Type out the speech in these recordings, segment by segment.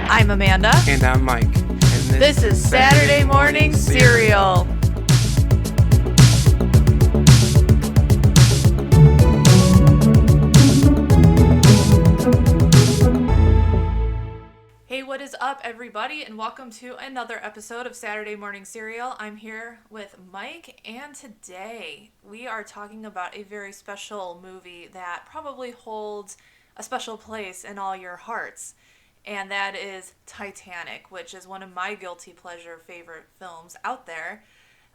I'm Amanda. And I'm Mike. And this is Saturday Morning Cereal. Hey, what is up, everybody, and welcome to another episode of Saturday Morning Cereal. I'm here with Mike, and today we are talking about a very special movie that probably holds a special place in all your hearts, and that is Titanic, which is one of my guilty pleasure favorite films out there.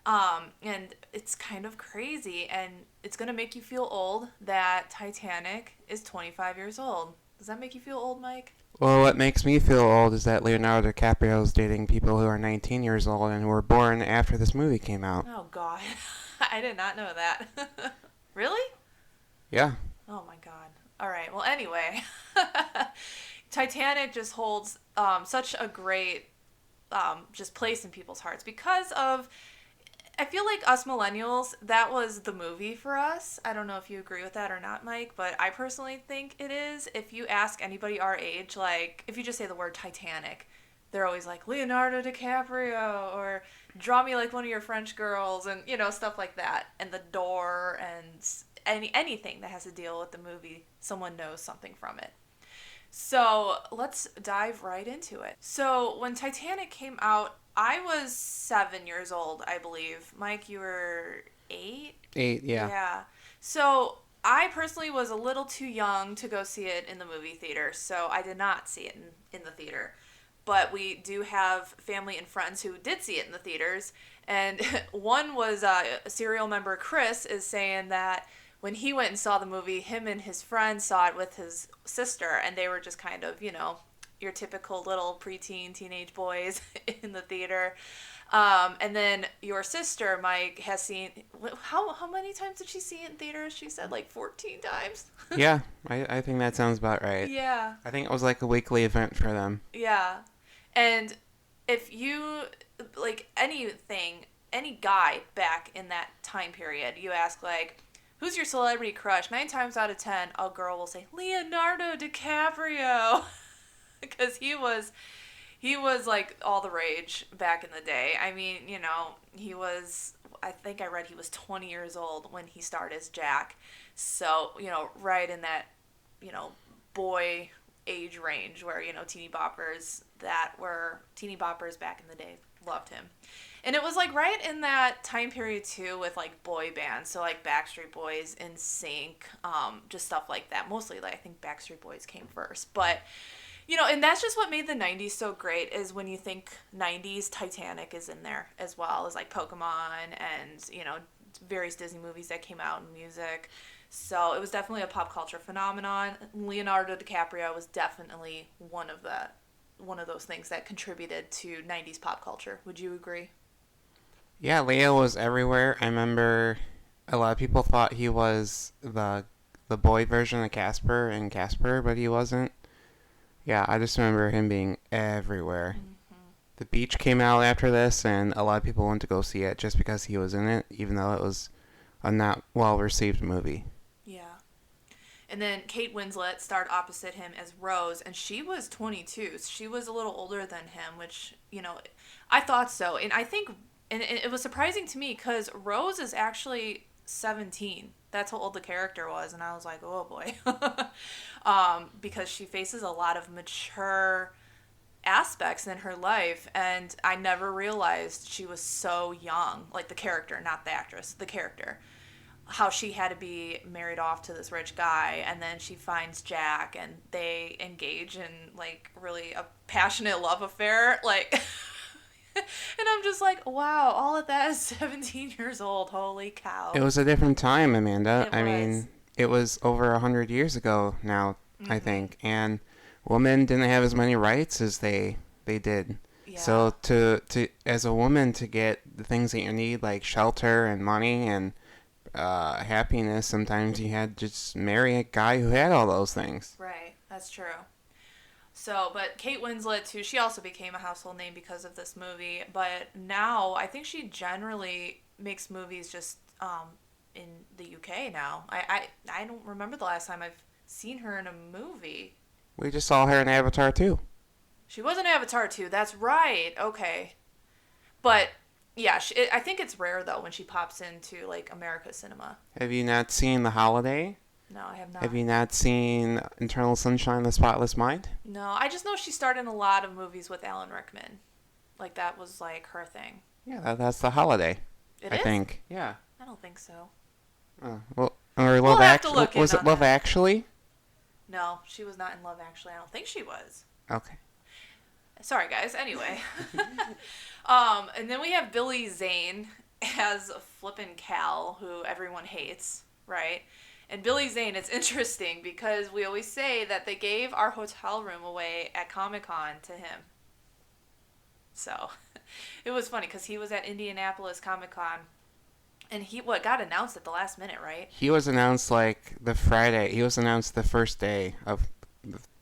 And it's kind of crazy, and it's going to make you feel old that Titanic is 25 years old. Does that make you feel old, Mike? Well, what makes me feel old is that Leonardo DiCaprio is dating people who are 19 years old and who were born after this movie came out. Oh, God. I did not know that. Really? Yeah. Oh, my God. All right. Well, anyway, Titanic just holds such a great just place in people's hearts because of... I feel like us millennials, that was the movie for us. I don't know if you agree with that or not, Mike, but I personally think it is. If you ask anybody our age, like, if you just say the word Titanic, they're always like, Leonardo DiCaprio, or draw me like one of your French girls, and, you know, stuff like that. And The Door, and anything that has to deal with the movie, someone knows something from it. So let's dive right into it. So when Titanic came out, I was 7 years old, I believe. Mike, you were 8? 8, yeah. Yeah. So I personally was a little too young to go see it in the movie theater, so I did not see it in the theater. But we do have family and friends who did see it in the theaters, and one was a Serial member, Chris, is saying that when he went and saw the movie, him and his friend saw it with his sister, and they were just kind of, you know, your typical little preteen, teenage boys in the theater. And then your sister, Mike, has seen... How many times did she see it in theaters? She said like 14 times. Yeah, I think that sounds about right. Yeah. I think it was like a weekly event for them. Yeah. And if you... Like, anything, any guy back in that time period, you ask, like... Who's your celebrity crush? 9 times out of 10, a girl will say, Leonardo DiCaprio. Because he was like all the rage back in the day. I mean, you know, I think I read he was 20 years old when he starred as Jack. So, you know, right in that, you know, boy age range where, you know, teeny boppers back in the day loved him. And it was, like, right in that time period, too, with, like, boy bands. So, like, Backstreet Boys, NSYNC, just stuff like that. Mostly, like, I think Backstreet Boys came first. But, you know, and that's just what made the 90s so great is when you think 90s, Titanic is in there as well as, like, Pokemon and, you know, various Disney movies that came out and music. So it was definitely a pop culture phenomenon. Leonardo DiCaprio was definitely one of those things that contributed to 90s pop culture. Would you agree? Yeah, Leo was everywhere. I remember a lot of people thought he was the boy version of Casper in Casper, but he wasn't. Yeah, I just remember him being everywhere. Mm-hmm. The Beach came out after this, and a lot of people went to go see it just because he was in it, even though it was a not well-received movie. Yeah. And then Kate Winslet starred opposite him as Rose, and she was 22. So she was a little older than him, which, you know, I thought so. And I think... And it was surprising to me because Rose is actually 17. That's how old the character was. And I was like, oh, boy. Because she faces a lot of mature aspects in her life. And I never realized she was so young. Like the character, not the actress. The character. How she had to be married off to this rich guy. And then she finds Jack. And they engage in, like, really a passionate love affair. Like... And I'm just like, wow, all of that is 17 years old. Holy cow. It was a different time, Amanda. I mean, it was over 100 years ago now, mm-hmm. I think. And women didn't have as many rights as they did. Yeah. So to as a woman to get the things that you need, like shelter and money and happiness, sometimes you had to just marry a guy who had all those things. Right. That's true. So, but Kate Winslet, too, she also became a household name because of this movie. But now, I think she generally makes movies just in the UK now. I don't remember the last time I've seen her in a movie. We just saw her in Avatar 2. She was in Avatar too. That's right. Okay. But yeah, I think it's rare though when she pops into like America cinema. Have you not seen The Holiday? No, I have Have not. you not seen Eternal Sunshine of the Spotless Mind? No, I just know she starred in a lot of movies with Alan Rickman. Like that was like her thing. Yeah, that's The Holiday, It I is? think. Yeah. I don't think so. Well, or We'll have to look in Was it on Love that. Actually? No, she was not in Love Actually. I don't think she was. Okay. Sorry, guys. Anyway. And then we have Billy Zane as Flippin' Cal, who everyone hates, right? And Billy Zane, it's interesting because we always say that they gave our hotel room away at Comic-Con to him. So it was funny because he was at Indianapolis Comic-Con and he got announced at the last minute, right? He was announced like the Friday. He was announced the first day of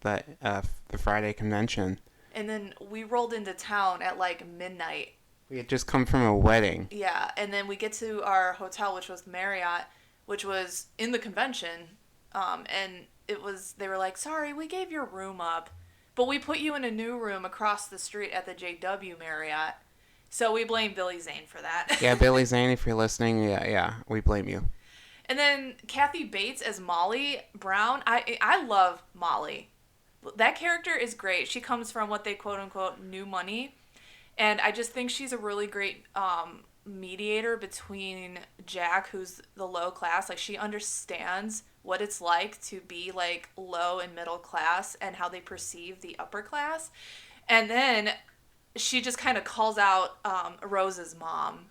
the Friday convention. And then we rolled into town at like midnight. We had just come from a wedding. Yeah, and then we get to our hotel, which was the Marriott, which was in the convention. And they were like, sorry, we gave your room up, but we put you in a new room across the street at the JW Marriott. So we blame Billy Zane for that. Yeah, Billy Zane, if you're listening, yeah, we blame you. And then Kathy Bates as Molly Brown. I love Molly. That character is great. She comes from what they quote unquote new money. And I just think she's a really great mediator between Jack, who's the low class. Like, she understands what it's like to be, like, low and middle class and how they perceive the upper class. And then she just kind of calls out Rose's mom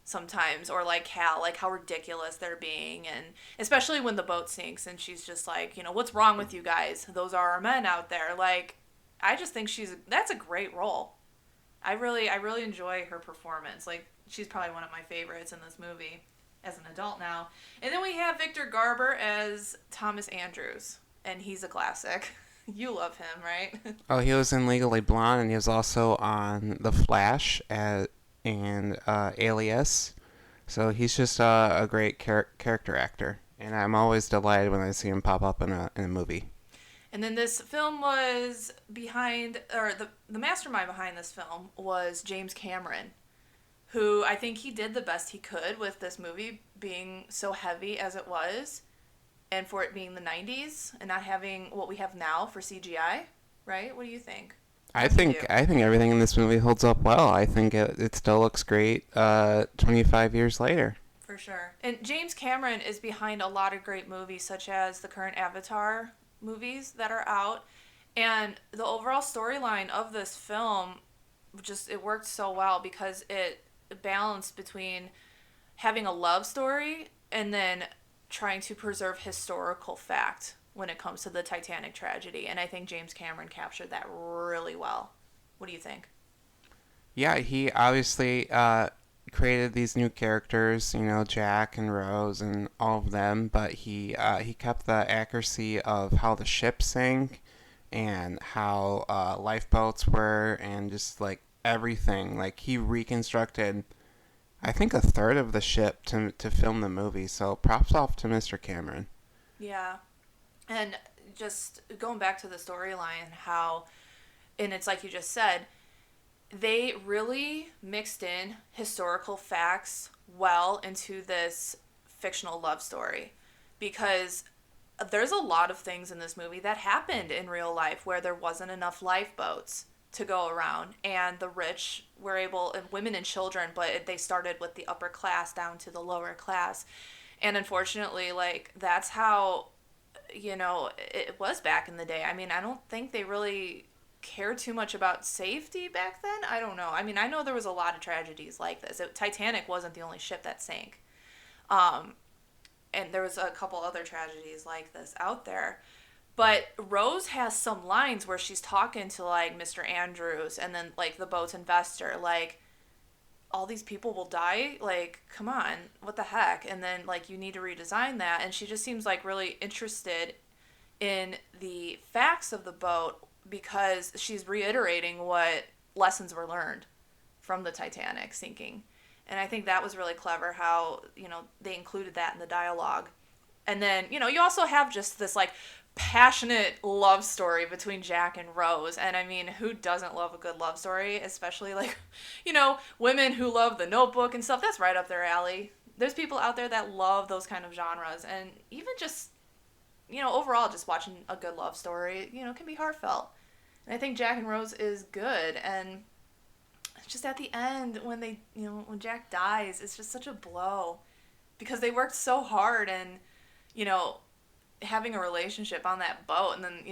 sometimes, or, like, Cal, like, how ridiculous they're being. And especially when the boat sinks and she's just like, what's wrong with you guys? Those are our men out there. Like, I just think that's a great role. I really enjoy her performance. Like, she's probably one of my favorites in this movie as an adult now. And then we have Victor Garber as Thomas Andrews, and he's a classic. You love him, right? Oh, he was in Legally Blonde, and he was also on The Flash and Alias. So he's just a great character actor, and I'm always delighted when I see him pop up in a movie. And then this film was the mastermind behind this film was James Cameron, who I think he did the best he could with this movie being so heavy as it was, and for it being the 90s and not having what we have now for CGI, right? What do you think? I think everything in this movie holds up well. I think it still looks great 25 years later. For sure. And James Cameron is behind a lot of great movies, such as the current Avatar movies that are out. And the overall storyline of this film, it worked so well because it balanced between having a love story and then trying to preserve historical fact when it comes to the Titanic tragedy. And I think James Cameron captured that really well. What do you think? Yeah, he obviously created these new characters, Jack and Rose and all of them, but he kept the accuracy of how the ship sank and how lifeboats were and just like everything. Like, he reconstructed, I think, a third of the ship to film the movie. So props off to Mr. Cameron. Yeah. And just going back to the storyline, and it's like you just said, they really mixed in historical facts well into this fictional love story, because there's a lot of things in this movie that happened in real life where there wasn't enough lifeboats to go around, and the rich were able, and women and children, but they started with the upper class down to the lower class. And unfortunately, like, that's how it was back in the day. I mean, I don't think they really cared too much about safety back then. I don't know. I mean, I know there was a lot of tragedies like this. Titanic wasn't the only ship that sank. And there was a couple other tragedies like this out there. But Rose has some lines where she's talking to, like, Mr. Andrews and then, like, the boat's investor, like, all these people will die, like, come on, what the heck? And then, like, you need to redesign that. And she just seems like really interested in the facts of the boat because she's reiterating what lessons were learned from the Titanic sinking. And I think that was really clever how, they included that in the dialogue. And then, you also have just this, like, passionate love story between Jack and Rose. And I mean, who doesn't love a good love story? Especially like, women who love The Notebook and stuff. That's right up their alley. There's people out there that love those kind of genres. And even just, overall, just watching a good love story, can be heartfelt. And I think Jack and Rose is good. And just at the end, when when Jack dies, it's just such a blow. Because they worked so hard and, you know, having a relationship on that boat, and then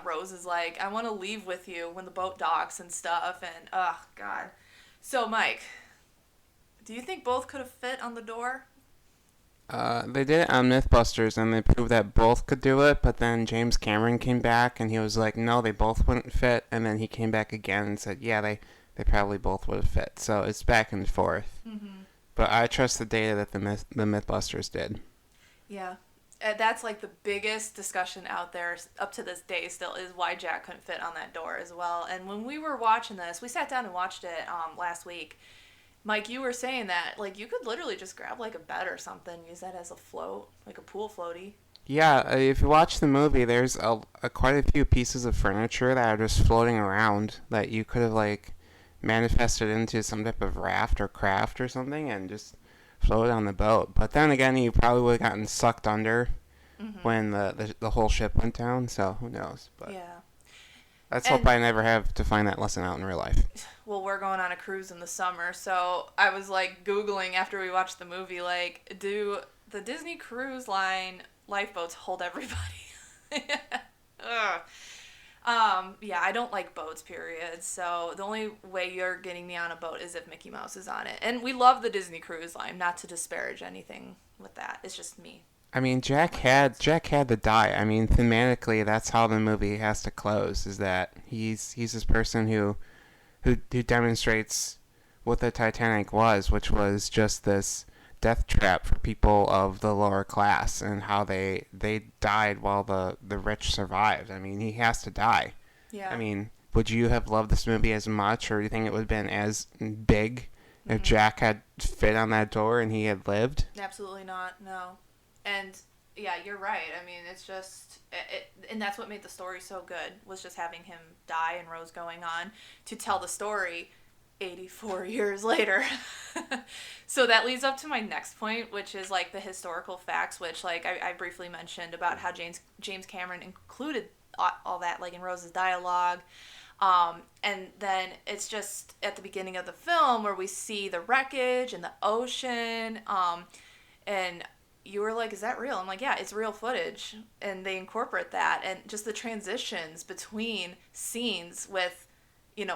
Rose is like, I want to leave with you when the boat docks and stuff, and oh god. So Mike, do you think both could have fit on the door? They did it on Mythbusters, and they proved that both could do it, but then James Cameron came back, and he was like, no, they both wouldn't fit, and then he came back again and said, yeah, they probably both would have fit. So it's back and forth. Mm-hmm. But I trust the data that the Mythbusters did. Yeah. That's like the biggest discussion out there up to this day still, is why Jack couldn't fit on that door as well. And when we were watching this, we sat down and watched it last week. Mike, you were saying that like you could literally just grab like a bed or something, use that as a float, like a pool floaty. Yeah, if you watch the movie, there's quite a few pieces of furniture that are just floating around that you could have like manifested into some type of raft or craft or something and just float on the boat. But then again, you probably would have gotten sucked under when the whole ship went down, so who knows. But Yeah. let's And hope I never have to find that lesson out in real life. well, we're going on a cruise in the summer, so I was like Googling after we watched the movie, like, do the Disney Cruise Line lifeboats hold everybody? Ugh. Yeah, I don't like boats, period. So the only way you're getting me on a boat is if Mickey Mouse is on it. And we love the Disney Cruise Line, not to disparage anything with that. It's just me. I mean, Jack had to die. I mean, thematically, that's how the movie has to close. Is that he's this person who demonstrates what the Titanic was, which was just this death trap for people of the lower class, and how they died while the rich survived. I mean, he has to die. Yeah. I mean, would you have loved this movie as much, or do you think it would have been as big if Jack had fit on that door and he had lived? Absolutely not. No. And yeah, you're right. I mean, it's just and that's what made the story so good, was just having him die and Rose going on to tell the story 84 years later. So that leads up to my next point, which is like the historical facts, which like I briefly mentioned about how James Cameron included all that like in Rose's dialogue. And then it's just at the beginning of the film where we see the wreckage and the ocean. And you were like, is that real? I'm like, yeah, it's real footage. And they incorporate that. And just the transitions between scenes with,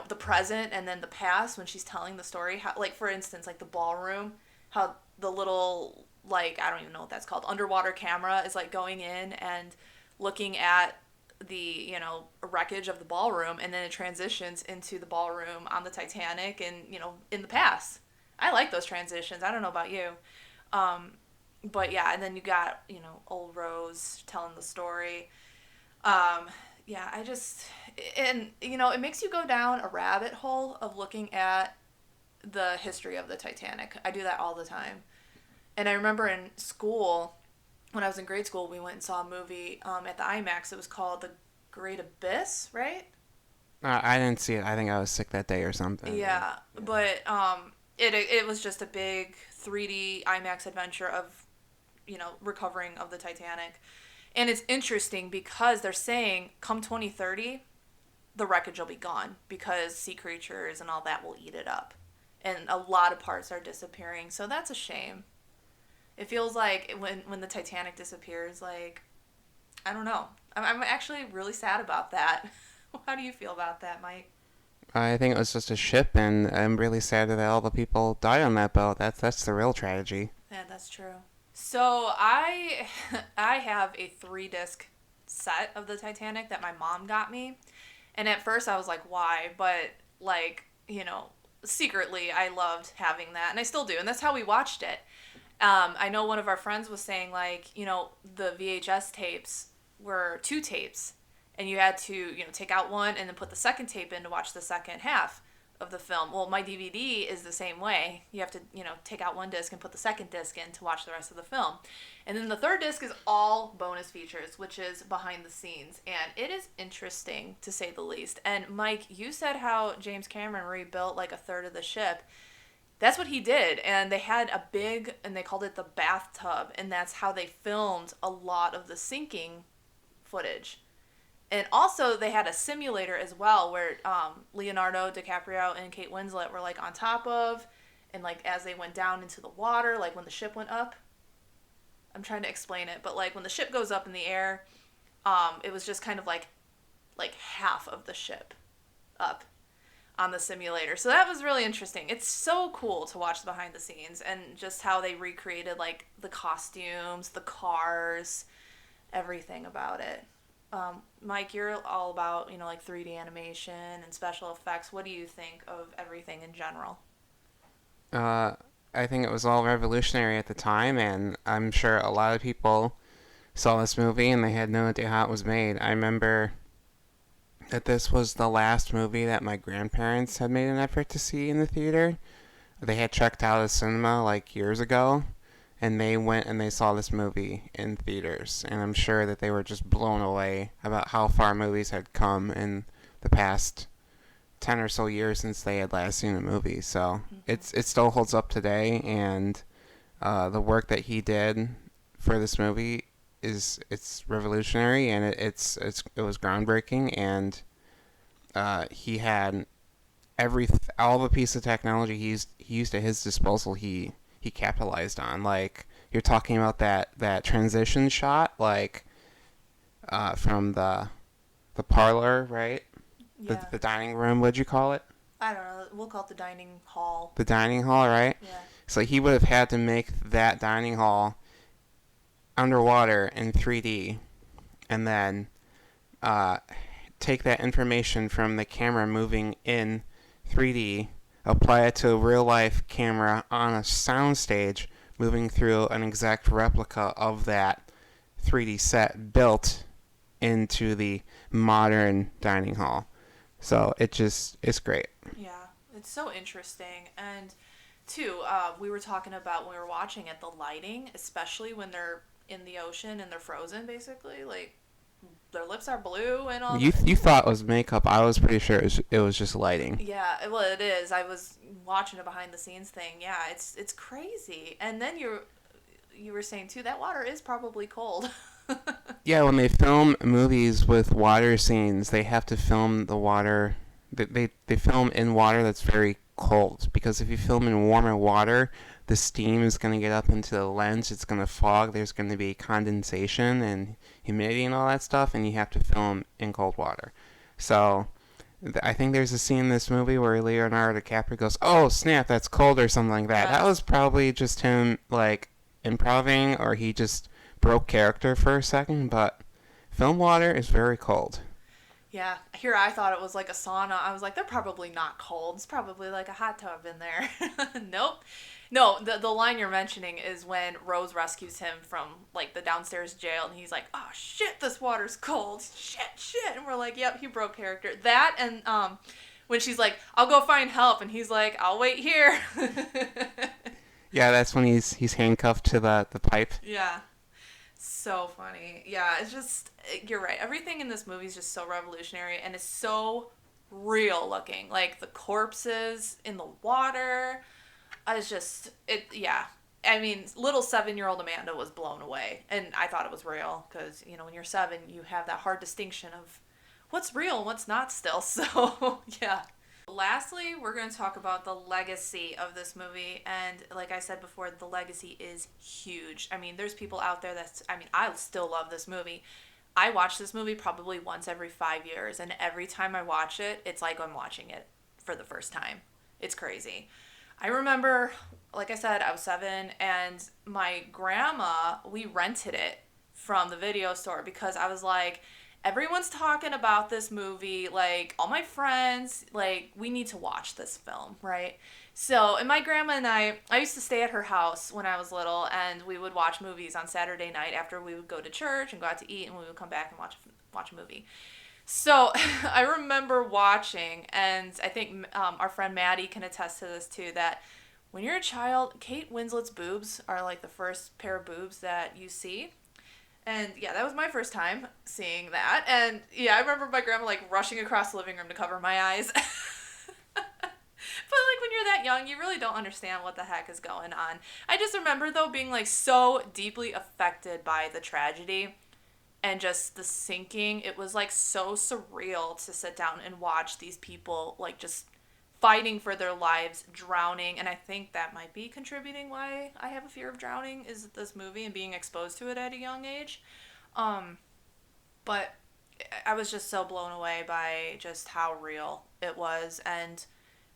the present and then the past when she's telling the story. How, like, for instance, like the ballroom, how the little, like, I don't even know what that's called, underwater camera is, like, going in and looking at the, wreckage of the ballroom. And then it transitions into the ballroom on the Titanic and, in the past. I like those transitions. I don't know about you. But yeah, and then you got, old Rose telling the story. Yeah, it makes you go down a rabbit hole of looking at the history of the Titanic. I do that all the time. And I remember in school, when I was in grade school, we went and saw a movie at the IMAX. It was called The Great Abyss, right? I didn't see it. I think I was sick that day or something. Yeah. But it was just a big 3D IMAX adventure of recovering of the Titanic. And it's interesting because they're saying come 2030, the wreckage will be gone because sea creatures and all that will eat it up. And a lot of parts are disappearing. So that's a shame. It feels like when the Titanic disappears, like, I don't know. I'm actually really sad about that. How do you feel about that, Mike? I think it was just a ship, and I'm really sad that all the people died on that boat. That's the real tragedy. Yeah, that's true. So I have a 3-disc set of the Titanic that my mom got me. And at first I was like, why? But like, secretly I loved having that. And I still do. And that's how we watched it. I know one of our friends was saying like, the VHS tapes were 2 tapes. And you had to, take out one and then put the second tape in to watch the second half. of the film. Well, my DVD is the same way. You have to, take out one disc and put the second disc in to watch the rest of the film. And then the third disc is all bonus features, which is behind the scenes. And it is interesting, to say the least. And Mike, you said how James Cameron rebuilt like a third of the ship. That's what he did. And they had a big, and they called it the bathtub. And that's how they filmed a lot of the sinking footage. And also, they had a simulator as well, where Leonardo DiCaprio and Kate Winslet were like on top of, and like as they went down into the water, like when the ship went up. I'm trying to explain it, but like when the ship goes up in the air, it was just kind of like half of the ship up on the simulator. So that was really interesting. It's so cool to watch the behind the scenes and just how they recreated like the costumes, the cars, everything about it. Mike, you're all about, like 3D animation and special effects. What do you think of everything in general? I think it was all revolutionary at the time, and I'm sure a lot of people saw this movie and they had no idea how it was made. I remember that this was the last movie that my grandparents had made an effort to see in the theater. They had checked out a cinema like years ago, and they went and they saw this movie in theaters, and I'm sure that they were just blown away about how far movies had come in the past 10 or so years since they had last seen a movie. So it still holds up today, and the work that he did for this movie it's revolutionary, and it was groundbreaking, and he had all the piece of technology he used at his disposal. He capitalized on. Like, you're talking about that transition shot, like from the parlor, right? Yeah. The dining room, what'd you call it? I don't know. We'll call it the dining hall. The dining hall, right? Yeah. So he would have had to make that dining hall underwater in 3D, and then take that information from the camera moving in 3D, apply it to a real-life camera on a soundstage, moving through an exact replica of that 3D set built into the modern dining hall. So it's great. Yeah, it's so interesting. And, too, we were talking about when we were watching it, the lighting, especially when they're in the ocean and they're frozen, basically. Like, their lips are blue and all. You thought it was makeup. I was pretty sure it was just lighting. Yeah, well, it is. I was watching a behind the scenes thing. Yeah, it's crazy. And then you were saying too that water is probably cold. Yeah, when they film movies with water scenes, they have to film the water. They film in water that's very cold, because if you film in warmer water, the steam is going to get up into the lens. It's going to fog. There's going to be condensation and humidity and all that stuff, and you have to film in cold water. So I think there's a scene in this movie where Leonardo DiCaprio goes, "Oh snap, that's cold," or something like that. That was probably just him like improvising, or he just broke character for a second. But film water is very cold. Yeah, here I thought it was like a sauna. I was like, they're probably not cold. It's probably like a hot tub in there. Nope. No, the line you're mentioning is when Rose rescues him from like the downstairs jail, and he's like, "Oh shit, this water's cold. Shit." And we're like, "Yep, he broke character." That, and when she's like, "I'll go find help," and he's like, "I'll wait here." Yeah, that's when he's handcuffed to the pipe. Yeah. So funny. Yeah, it's just, you're right. Everything in this movie is just so revolutionary, and it's so real looking. Like the corpses in the water. It's just, yeah. I mean, little 7-year-old Amanda was blown away, and I thought it was real, because, when you're 7, you have that hard distinction of what's real and what's not still. So, yeah. Lastly, we're going to talk about the legacy of this movie, and like I said before, the legacy is huge. I mean, there's people out there I still love this movie. I watch this movie probably once every 5 years, and every time I watch it, it's like I'm watching it for the first time. It's crazy. I remember, like I said, I was 7, and my grandma, we rented it from the video store, because I was like, everyone's talking about this movie, like, all my friends, like, we need to watch this film, right? So, and my grandma and I used to stay at her house when I was little, and we would watch movies on Saturday night after we would go to church and go out to eat, and we would come back and watch a movie. So I remember watching, and I think our friend Maddie can attest to this too, that when you're a child, Kate Winslet's boobs are like the first pair of boobs that you see. And yeah, that was my first time seeing that. And yeah, I remember my grandma like rushing across the living room to cover my eyes. But like when you're that young, you really don't understand what the heck is going on. I just remember though being like so deeply affected by the tragedy and just the sinking. It was like so surreal to sit down and watch these people like just fighting for their lives, drowning. And I think that might be contributing why I have a fear of drowning is this movie and being exposed to it at a young age. Um, but I was just so blown away by just how real it was, and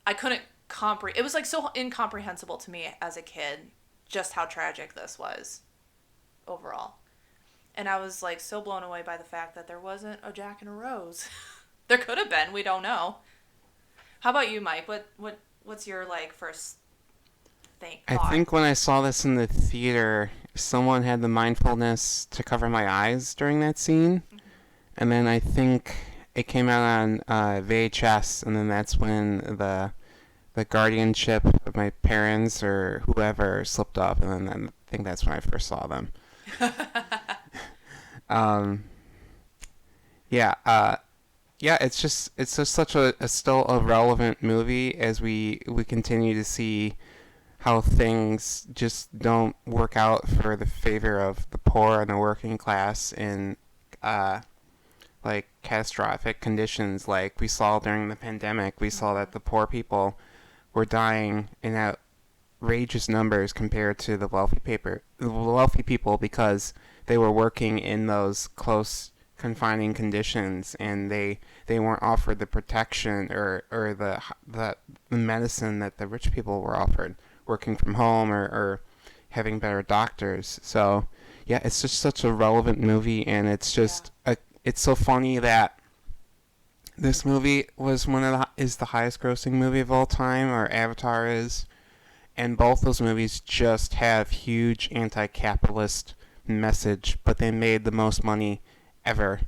I couldn't comprehend. It was like so incomprehensible to me as a kid just how tragic this was overall. And I was like so blown away by the fact that there wasn't a Jack and a Rose. There could have been, we don't know. How about you, Mike? What's your like first I thought? think when I saw this in the theater, someone had the mindfulness to cover my eyes during that scene, Mm-hmm. and then I think it came out on VHS, and then that's when the guardianship of my parents or whoever slipped up, and then I think that's when I first saw them. Um, yeah, yeah, it's just such a still a relevant movie as we continue to see how things just don't work out for the favor of the poor and the working class in uh like catastrophic conditions like we saw during the pandemic. We saw that the poor people were dying in outrageous numbers compared to the wealthy people because they were working in those close confining conditions and they weren't offered the protection or the medicine that the rich people were offered working from home or having better doctors. So yeah, it's just such a relevant movie, and Yeah. it's so funny that this movie was is the highest grossing movie of all time, or Avatar is, and both those movies just have huge anti-capitalist message, but they made the most money ever.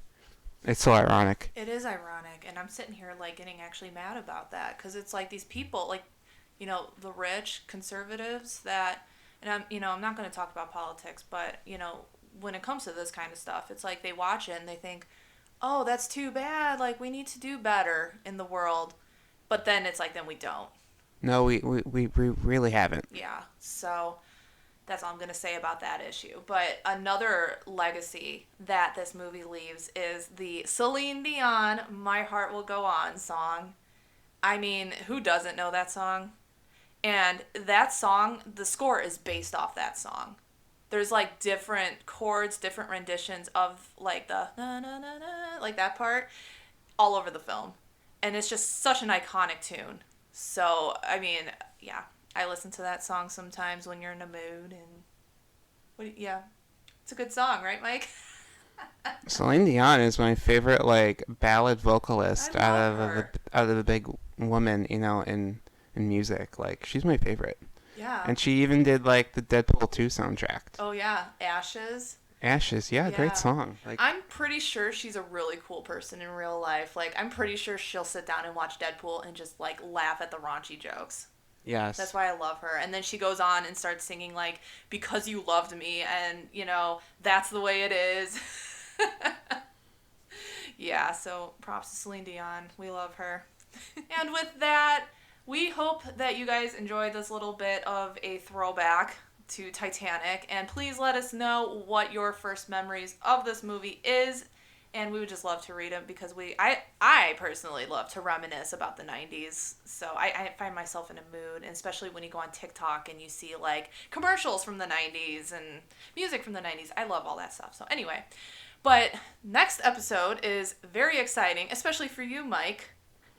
It's so ironic. It is ironic, and I'm sitting here like getting actually mad about that because it's like these people, like, the rich conservatives that, and I'm not going to talk about politics, but when it comes to this kind of stuff, it's like they watch it and they think, oh, that's too bad. Like we need to do better in the world, but then it's like then we don't. No, we really haven't. Yeah, so that's all I'm going to say about that issue. But another legacy that this movie leaves is the Celine Dion My Heart Will Go On song. I mean, who doesn't know that song? And that song, the score is based off that song. There's like different chords, different renditions of like the na na na na, like that part all over the film. And it's just such an iconic tune. So, I mean, yeah, I listen to that song sometimes when you're in a mood and yeah. It's a good song, right, Mike? Celine Dion is my favorite like ballad I vocalist love her. out of the big woman, in music. Like she's my favorite. Yeah. And she even did like the Deadpool 2 soundtrack. Oh yeah, Ashes. Ashes, yeah, great Yeah. song. Like I'm pretty sure she's a really cool person in real life. Like, I'm pretty sure she'll sit down and watch Deadpool and just, like, laugh at the raunchy jokes. That's yes. why I love her. And then she goes on and starts singing, like, Because You Loved Me, and, that's the way it is. Yeah, so props to Celine Dion. We love her. And with that, we hope that you guys enjoyed this little bit of a throwback to Titanic. And please let us know what your first memories of this movie is. And we would just love to read them because I personally love to reminisce about the 90s. So I find myself in a mood, and especially when you go on TikTok and you see like commercials from the 90s and music from the 90s. I love all that stuff. So anyway, but next episode is very exciting, especially for you, Mike,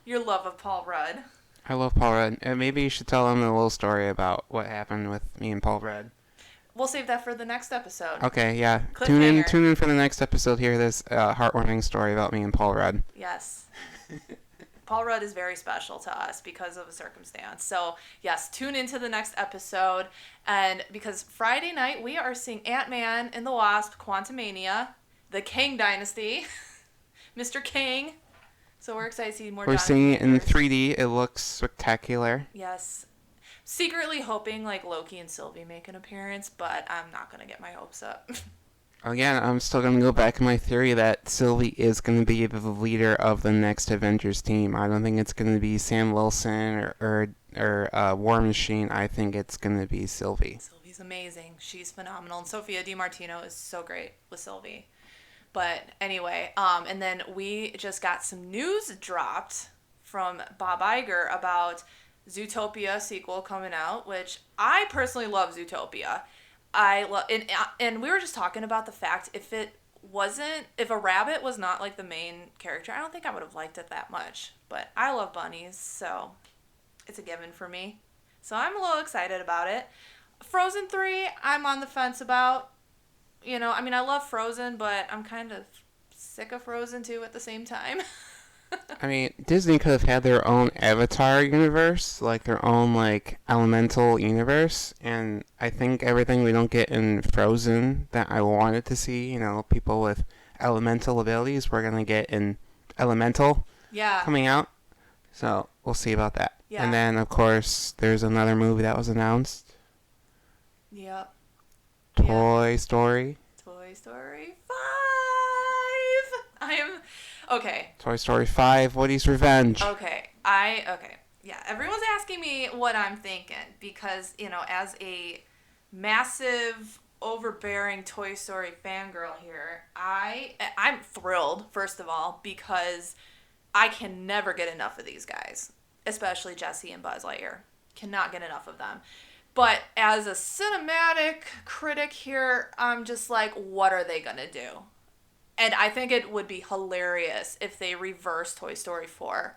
your love of Paul Rudd. I love Paul Rudd. And maybe you should tell them a little story about what happened with me and Paul Rudd. We'll save that for the next episode. Okay, yeah. Cliffhanger. Tune in for the next episode. Hear this heartwarming story about me and Paul Rudd. Yes. Paul Rudd is very special to us because of a circumstance. So, yes, tune into the next episode. And because Friday night we are seeing Ant-Man and the Wasp, Quantumania, the Kang Dynasty, Mr. King. So we're excited to see more We're Jonathan seeing it in Majors. 3D. It looks spectacular. Yes. Secretly hoping like Loki and Sylvie make an appearance, but I'm not going to get my hopes up. Again, I'm still going to go back to my theory that Sylvie is going to be the leader of the next Avengers team. I don't think it's going to be Sam Wilson or War Machine. I think it's going to be Sylvie. Sylvie's amazing. She's phenomenal. And Sophia DiMartino is so great with Sylvie. But anyway, and then we just got some news dropped from Bob Iger about Zootopia sequel coming out, which I personally love Zootopia. I love, and we were just talking about the fact if a rabbit was not like the main character, I don't think I would have liked it that much. But I love bunnies, so it's a given for me. So I'm a little excited about it. Frozen 3, I'm on the fence about. I mean, I love Frozen, but I'm kind of sick of Frozen 2 at the same time. I mean, Disney could have had their own Avatar universe, like their own like elemental universe, and I think everything we don't get in Frozen that I wanted to see, people with elemental abilities, we're gonna get in Elemental Yeah. coming out. So we'll see about that. Yeah. And then of course there's another movie that was announced, Yep. Toy Story. Toy Story 5. I am okay. Toy Story 5, Woody's Revenge. Okay. Yeah, everyone's asking me what I'm thinking because, as a massive overbearing Toy Story fangirl here, I'm thrilled first of all because I can never get enough of these guys, especially Jesse and Buzz Lightyear. Cannot get enough of them. But as a cinematic critic here, I'm just like, what are they going to do? And I think it would be hilarious if they reverse Toy Story 4.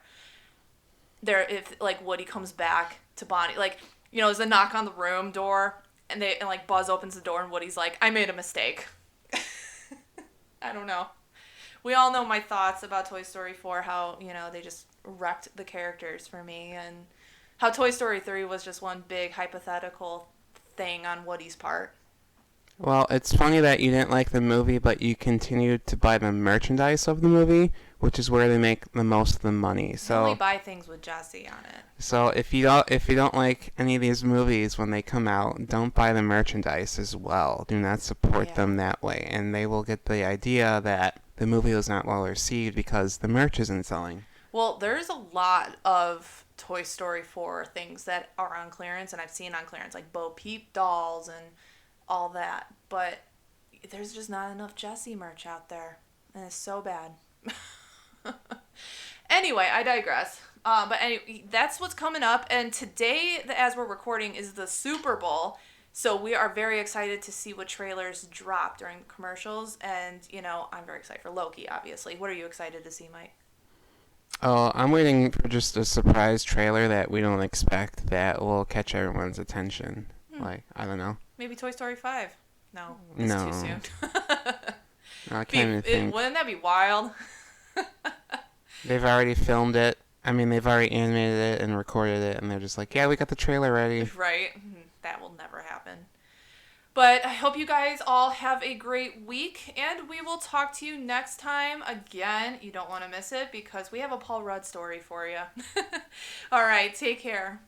If like Woody comes back to Bonnie, like, there's a knock on the room door and like Buzz opens the door and Woody's like, I made a mistake. I don't know. We all know my thoughts about Toy Story 4, how, they just wrecked the characters for me, and how Toy Story 3 was just one big hypothetical thing on Woody's part. Well, it's funny that you didn't like the movie, but you continued to buy the merchandise of the movie, which is where they make the most of the money. So I only buy things with Jesse on it. So if you don't like any of these movies when they come out, don't buy the merchandise as well. Do not support them that way, and they will get the idea that the movie was not well received because the merch isn't selling. Well, there's a lot of Toy Story 4 things that are on clearance, and I've seen on clearance, like Bo Peep dolls and all that, but there's just not enough Jessie merch out there, and it's so bad. Anyway, I digress. But anyway, that's what's coming up, and today, as we're recording, is the Super Bowl, so we are very excited to see what trailers drop during the commercials, and, I'm very excited for Loki, obviously. What are you excited to see, Mike? Oh, I'm waiting for just a surprise trailer that we don't expect that will catch everyone's attention. Like, I don't know. Maybe Toy Story 5. No, it's too soon. No, I can't even think. Wouldn't that be wild? They've already filmed it. I mean, they've already animated it and recorded it, and they're just like, yeah, we got the trailer ready. Right? That will never happen. But I hope you guys all have a great week, and we will talk to you next time. Again, you don't want to miss it because we have a Paul Rudd story for you. All right, take care.